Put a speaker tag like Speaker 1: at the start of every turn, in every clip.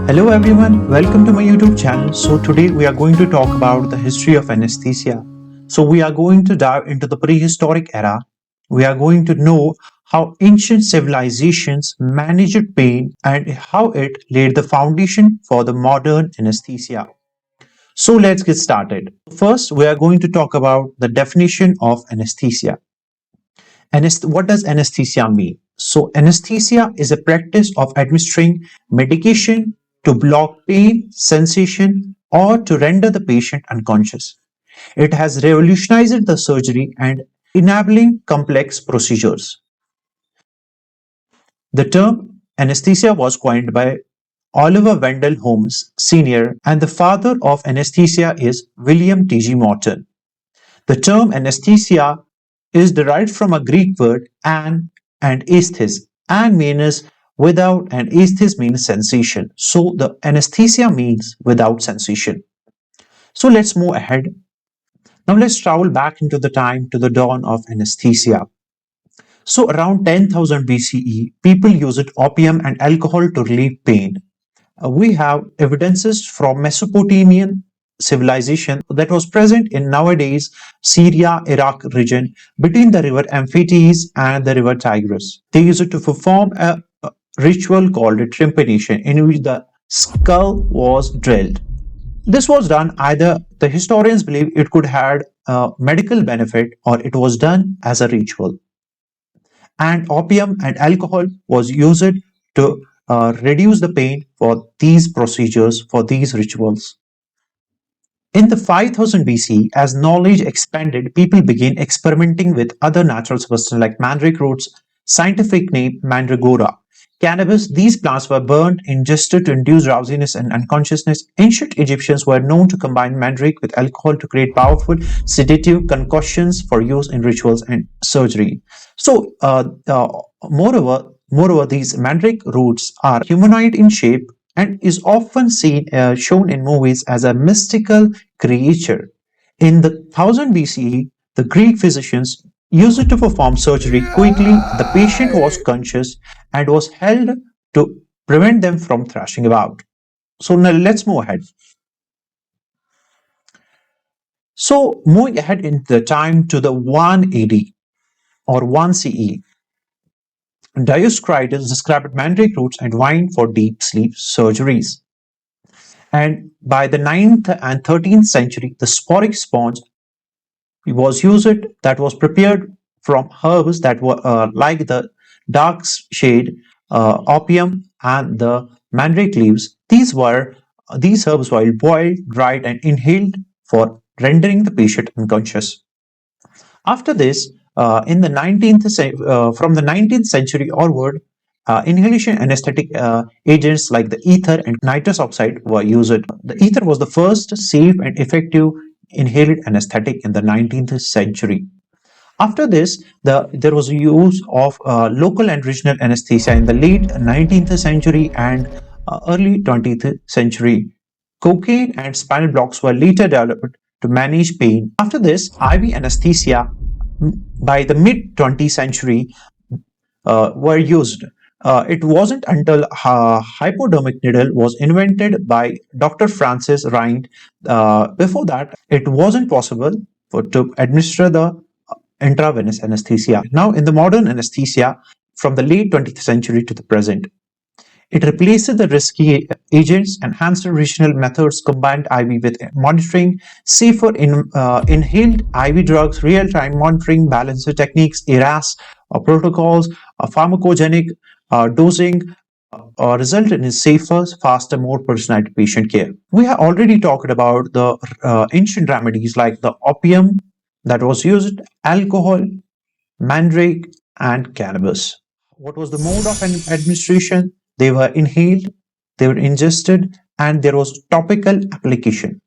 Speaker 1: Hello everyone, welcome to my YouTube channel. So today we are going to talk about the history of anesthesia. So we are going to dive into the prehistoric era. We are going to know how ancient civilizations managed pain and how it laid the foundation for the modern anesthesia. So let's get started. First, we are going to talk about the definition of anesthesia. What does anesthesia mean? So, anesthesia is a practice of administering medication to block pain, sensation, or to render the patient unconscious. It has revolutionized the surgery and enabling complex procedures. The term anesthesia was coined by Oliver Wendell Holmes Sr., and the father of anesthesia is William T.G. Morton. The term anesthesia is derived from a Greek word an and aesthesis. An means without and aesthesis means sensation. So the anesthesia means without sensation. So let's move ahead. Now let's travel back into the time to the dawn of anesthesia. So around 10,000 BCE, people used opium and alcohol to relieve pain. We have evidences from Mesopotamian civilization that was present in nowadays Syria, Iraq region between the river Euphrates and the river Tigris. They used it to perform a ritual called a trepanation in which the skull was drilled. This was done either the historians believe it could have a medical benefit or it was done as a ritual. And opium and alcohol was used to reduce the pain for these procedures, for these rituals. In the 5000 BC, as knowledge expanded, people began experimenting with other natural substances like mandrake roots, scientific name mandragora. Cannabis, these plants were burned, ingested to induce drowsiness and unconsciousness. Ancient Egyptians were known to combine mandrake with alcohol to create powerful sedative concoctions for use in rituals and surgery. So, moreover, these mandrake roots are humanoid in shape and is often shown in movies as a mystical creature. In the 1000 BCE, the Greek physicians used it to perform surgery quickly. The patient was conscious and was held to prevent them from thrashing about. So now let's move ahead. So moving ahead in the time to the 1 AD or 1 CE, Dioscorides described mandrake roots and wine for deep sleep surgeries. And by the 9th and 13th century, the soporific sponge was used that was prepared from herbs that were like the dark shade, opium, and the mandrake leaves. These herbs were boiled, dried, and inhaled for rendering the patient unconscious. After this, from the 19th century onward, inhalation anesthetic agents like the ether and nitrous oxide were used. The ether was the first safe and effective inhaled anesthetic in the 19th century. After this, there was use of local and regional anesthesia in the late 19th century and early 20th century. Cocaine and spinal blocks were later developed to manage pain. After this, IV anesthesia by the mid 20th century were used. It wasn't until hypodermic needle was invented by Dr. Francis Rind. Before that, it wasn't possible to administer the intravenous anesthesia. Now, in the modern anesthesia, from the late 20th century to the present, it replaces the risky agents, enhanced regional methods, combined IV with monitoring, safer inhaled IV drugs, real-time monitoring, balancer techniques, ERAS protocols, pharmacogenic dosing, resulted in safer, faster, more personalized patient care. We have already talked about the ancient remedies like the opium that was used, alcohol, mandrake, and cannabis. What was the mode of administration? They were inhaled, they were ingested, and there was topical application.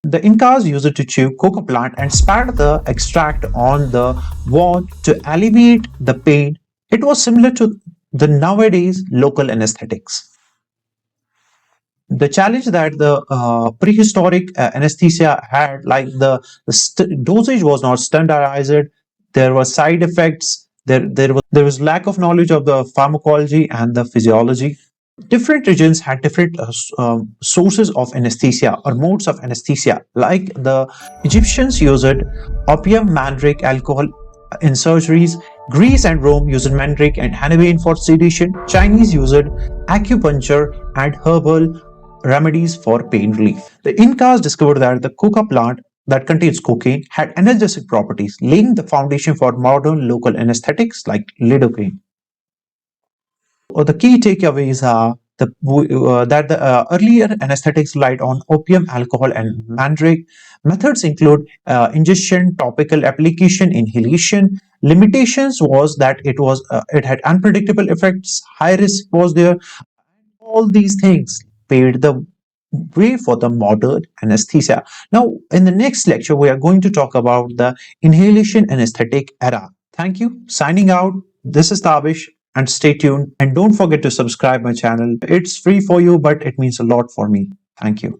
Speaker 1: The Incas used it to chew coca plant and spat the extract on the wound to alleviate the pain. It was similar to the nowadays local anesthetics. The challenge that the prehistoric anesthesia had, like the dosage was not standardized, there were side effects, there was lack of knowledge of the pharmacology and the physiology. Different regions had different sources of anesthesia or modes of anesthesia. Like the Egyptians used opium, mandrake, alcohol in surgeries. Greece and Rome used mandrake and Hanabian for sedation. Chinese used acupuncture and herbal remedies for pain relief. The Incas discovered that the coca plant that contains cocaine had analgesic properties, laying the foundation for modern local anesthetics like lidocaine. The key takeaways are that the earlier anesthetics relied on opium, alcohol, and mandrake. Methods include ingestion, topical application, inhalation. Limitations was that it had unpredictable effects. High risk was there. All these things paved the way for the modern anesthesia. Now, in the next lecture, we are going to talk about the inhalation anesthetic era. Thank you. Signing out. This is Tabish, and stay tuned. And don't forget to subscribe my channel. It's free for you, but it means a lot for me. Thank you.